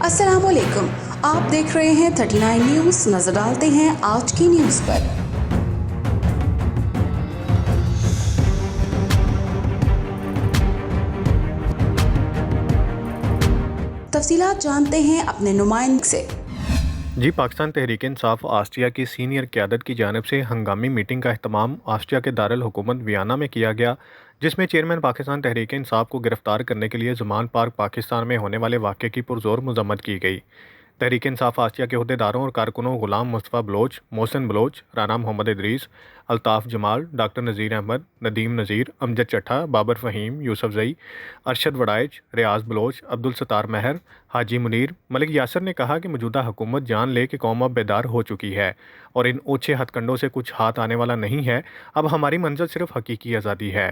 अस्सलाम वालेकुम, आप देख रहे हैं 39 न्यूज़। नजर डालते हैं आज की न्यूज़ पर। तफसीलात जानते हैं अपने नुमाइंदे से। जी, पाकिस्तान तहरीक इंसाफ ऑस्ट्रिया की सीनियर क़यादत की जानिब से हंगामी मीटिंग का अहतमाम ऑस्ट्रिया के दारुल हुकूमत वियना में किया गया, जिसमें चेयरमैन पाकिस्तान तहरीक इंसाफ को गिरफ्तार करने के लिए ज़मान पार्क पाकिस्तान में होने वाले वाक़े की पुरज़ोर मज़म्मत की गई। तहरीक इंसाफ ऑस्ट्रिया के अहदेदारों और कारकुनों गुलाम मुस्तफ़ा बलोच, मोहसिन बलोच, राना मोहम्मद इदरीस, अल्ताफ़ जमाल, डॉक्टर नज़ीर अहमद, नदीम नज़ीर, अमजद चट्ठा, बाबर फ़हीम, यूसुफ ज़ई, अरशद वड़ाइच, रियाज बलोच, अब्दुल सत्तार महर, हाजी मुनीर, मलिक यासर ने कहा कि मौजूदा हुकूमत जान ले कि कौम अब बेदार हो चुकी है और इन ओछे हथकंडों से कुछ हाथ आने वाला नहीं है। अब हमारी मंजिल सिर्फ हकीकी आज़ादी है।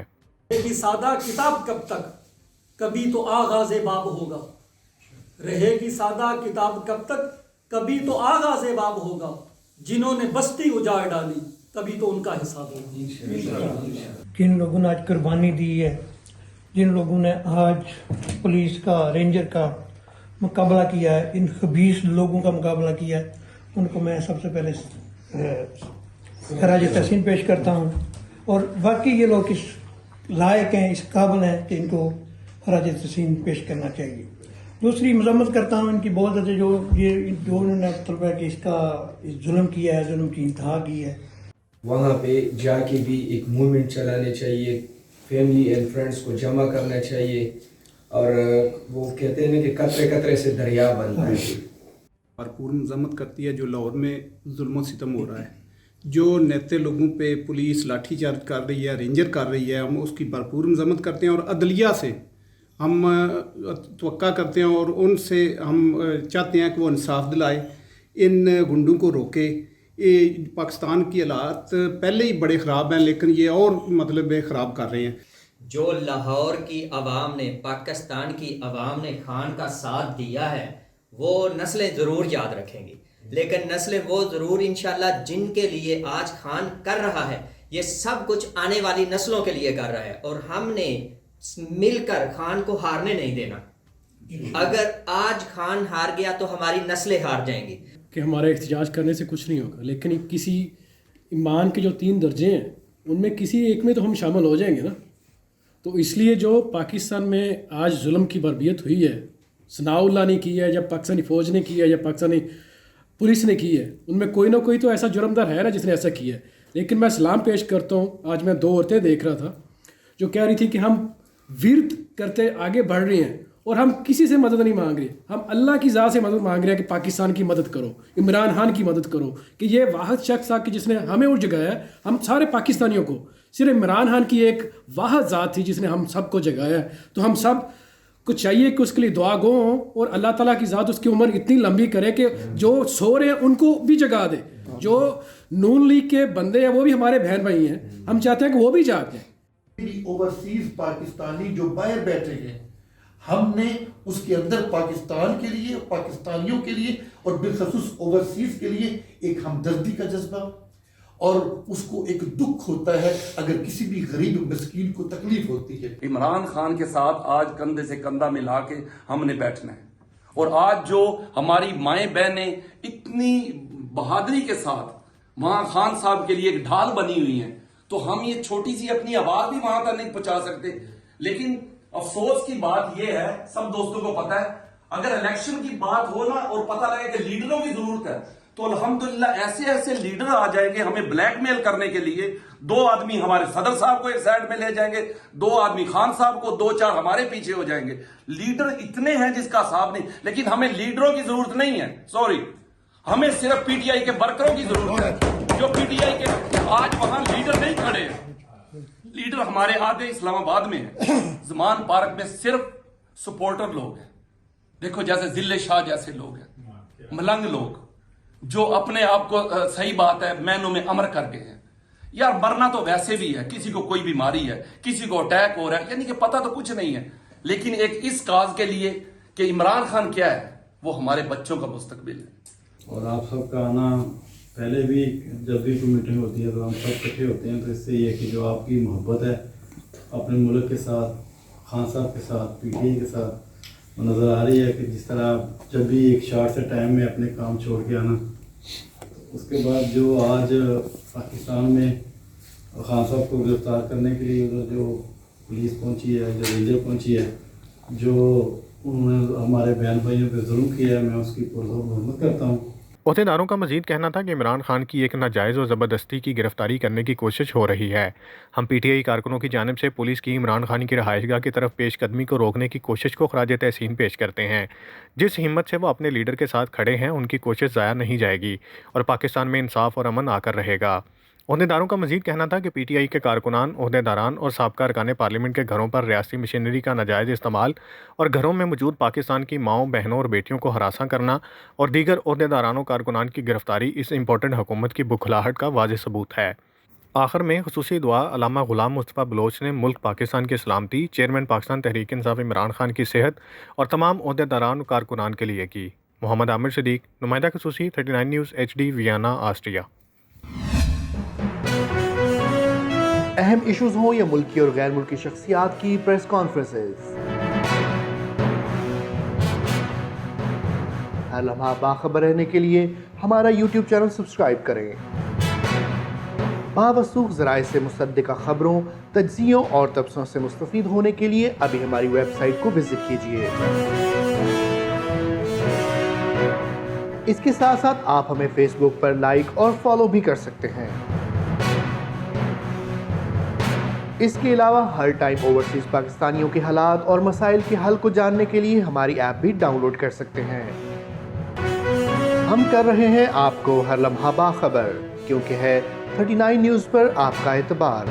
रहेगी सादा किताब कब तक, कभी तो आगाज़े बाब होगा। रहेगी सादा किताब कब तक, कभी तो आगाज़े बाब होगा। जिन्होंने बस्ती उजाड़ डाली, कभी तो उनका हिसाब होगा। जिन लोगों ने आज कुर्बानी दी है, जिन लोगों ने आज पुलिस का, रेंजर का मुकाबला किया है, इन खबीस लोगों का मुकाबला किया है, उनको मैं सबसे पहले खराज तहसीन पेश करता हूँ। और वाकई ये लोग इस लायक हैं, इस काबिल हैं कि इनको खराज तहसीन पेश करना चाहिए। दूसरी मजम्मत करता हूँ इनकी बहुत ज़्यादा जो उन्होंने तलबा कि इसका जुल्म किया है, जुल्म की इंतहा की है। वहाँ पे जाके भी एक मूवमेंट चलाने चाहिए, फैमिली एंड फ्रेंड्स को जमा करना चाहिए। और वो कहते हैं ना कि कतरे कतरे से दरिया बनता है। भरपूर मजम्मत करती है जो लाहौर में जुल्म सितम हो रहा है, जो नेते लोगों पे पुलिस लाठीचार्ज कर रही है, रेंजर कर रही है, हम उसकी भरपूर मजम्मत करते हैं। और अदलिया से हम तवक्का करते हैं और उनसे हम चाहते हैं कि वो इंसाफ दिलाए, इन गुंडों को रोके। ये पाकिस्तान की हालात पहले ही बड़े ख़राब हैं, लेकिन ये और मतलब ख़राब कर रहे हैं। जो लाहौर की आवाम ने, पाकिस्तान की आवाम ने खान का साथ दिया है, वो नस्लें ज़रूर याद रखेंगी। लेकिन नस्लें वो ज़रूर इंशाल्लाह जिनके लिए आज खान कर रहा है, ये सब कुछ आने वाली नस्लों के लिए कर रहा है। और हमने मिलकर खान को हारने नहीं देना। अगर आज खान हार गया तो हमारी नस्लें हार जाएंगी। कि हमारे एहतजाज करने से कुछ नहीं होगा, लेकिन किसी ईमान के जो 3 दर्जे हैं उनमें किसी एक में तो हम शामिल हो जाएंगे ना। तो इसलिए जो पाकिस्तान में आज जुल्म की बर्बियत हुई है, सनाउल्लाह ने की है, या पाकिस्तानी फ़ौज ने की है, या पाकिस्तानी पुलिस ने की है, उनमें कोई ना कोई तो ऐसा जुर्मदार है ना जिसने ऐसा किया है। लेकिन मैं सलाम पेश करता हूँ। आज मैं 2 औरतें देख रहा था जो कह रही थी कि हम विरद करते आगे बढ़ रहे हैं और हम किसी से मदद नहीं मांग रहे, हम अल्लाह की ज़ात से मदद मांग रहे हैं कि पाकिस्तान की मदद करो, इमरान खान की मदद करो, कि ये वाहिद शख्स था कि जिसने हमें उठ जगाया है। हम सारे पाकिस्तानियों को, सिर्फ इमरान खान की एक वाहिद ज़ात थी जिसने हम सब को जगाया है। तो हम सब को चाहिए कि उसके लिए दुआ गो हों और अल्लाह ताला की ज़ात उसकी उम्र इतनी लंबी करे कि जो सो रहे हैं उनको भी जगा दे। जो नून लीग के बंदे हैं वो भी हमारे बहन भाई हैं, हम चाहते हैं कि वो भी जागें। ओवरसीज पाकिस्तानी जो बाहर बैठे हैं, हमने उसके अंदर पाकिस्तान के लिए, पाकिस्तानियों के लिए और बिलखसूस ओवरसीज के लिए एक हमदर्दी का जज्बा और उसको एक दुख होता है अगर किसी भी गरीब मिस्कीन को तकलीफ होती है। इमरान खान के साथ आज कंधे से कंधा मिला के हमने बैठना है। और आज जो हमारी माएँ बहनें इतनी बहादुरी के साथ वहाँ खान साहब के लिए एक ढाल बनी हुई हैं, तो हम ये छोटी सी अपनी आवाज भी वहां तक नहीं पहुंचा सकते। लेकिन अफसोस की बात यह है, सब दोस्तों को पता है, अगर इलेक्शन की बात हो ना और पता लगे कि लीडरों की जरूरत है, तो अल्हम्दुलिल्लाह ऐसे ऐसे लीडर आ जाएंगे हमें ब्लैकमेल करने के लिए। 2 आदमी हमारे सदर साहब को एक साइड में ले जाएंगे, 2 आदमी खान साहब को, 2-4 हमारे पीछे हो जाएंगे। लीडर इतने हैं जिसका हिसाब नहीं। लेकिन हमें लीडरों की जरूरत नहीं है, सॉरी, हमें सिर्फ पीटीआई के वर्करों की जरूरत है। जो पीटीआई के आज वहां लीडर नहीं खड़े हैं, लीडर हमारे आधे इस्लामाबाद में है। ज़मान पार्क में सिर्फ सपोर्टर लोग हैं। देखो जैसे जिले शाह जैसे लोग हैं, मलंग लोग जो अपने आप को सही बात है मैनों में अमर कर गए हैं। यार मरना तो वैसे भी है, किसी को कोई बीमारी है, किसी को अटैक हो रहा है, यानी कि पता तो कुछ नहीं है। लेकिन एक इस काज के लिए कि इमरान खान क्या है, वो हमारे बच्चों का मुस्तकबिल है। और आप सबका आना, पहले भी जब भी कोई मीटिंग होती है तो हम सब इकट्ठे होते हैं, तो इससे ये कि जो आपकी मोहब्बत है अपने मुल्क के साथ, खान साहब के साथ, पीटीआई के साथ, नज़र आ रही है कि जिस तरह जब भी एक शॉर्ट से टाइम में अपने काम छोड़ के आना, उसके बाद जो आज पाकिस्तान में खान साहब को गिरफ़्तार करने के लिए उधर जो पुलिस पहुंची है, जो रेंजर पहुंची है, जो उन्होंने हमारे बहन भाइयों पे जुल्म किया है, मैं उसकी पुरज़ोर करता हूँ। अहदेदारों का मजीद कहना था कि इमरान खान की एक नाजायज़ और ज़बरदस्ती की गिरफ्तारी करने की कोशिश हो रही है। हम PTI कारकुनों की जानिब से पुलिस की इमरान खान की रहायशगाह की तरफ पेशकदमी को रोकने की कोशिश को खराज तहसीन पेश करते हैं। जिस हिम्मत से वो अपने लीडर के साथ खड़े हैं, उनकी कोशिश ज़ाया नहीं जाएगी और पाकिस्तान में इंसाफ और अमन आकर रहेगा। अहदेदारों का मजीद कहना था कि PTI के कारकुनान, अहदेदारान और साबका अरकान पार्लियामेंट के घरों पर रियासती मशीनरी का नाजायज़ इस्तेमाल और घरों में मौजूद पाकिस्तान की माओं, बहनों और बेटियों को हरासा करना और दीगर अहदेदारान कारकुनान की गिरफ्तारी इस इम्पोर्टेंट हुकूमत की बुखलाहट का वाज़ेह सबूत है। आखिर में खुसूसी दुआ अल्लामा गुलाम मुस्तफ़ा बलोच ने मुल्क पाकिस्तान की सलामती, चेयरमैन पाकिस्तान तहरीक इंसाफ इमरान खान की सेहत और तमाम अहदेदारान कारकुनान के लिए की। मोहम्मद आमिर सिद्दीक, नुमाइंदा खसूसी, 39 न्यूज़ HD, वियना, ऑस्ट्रिया। अहम इश्यूज हों या मुल्की और गैर मुल्की शख्सियात की प्रेस कॉन्फ्रेंसेस, हर लम्हा बाखबर रहने के लिए हमारा YouTube चैनल सब्सक्राइब करें। बावसूख ज़राए से मुसद्दिक़ा खबरों, तज्ज़ियों और तबसरों से मुस्तफ़ीद होने के लिए अभी हमारी वेबसाइट को विजिट कीजिए। इसके साथ साथ आप हमें फेसबुक पर लाइक और फॉलो भी कर सकते हैं। इसके अलावा हर टाइम ओवरसीज़ पाकिस्तानियों के हालात और मसाइल के हल को जानने के लिए हमारी ऐप भी डाउनलोड कर सकते हैं। हम कर रहे हैं आपको हर लम्हा बाखबर, क्योंकि है 39 न्यूज़ पर आपका एतबार।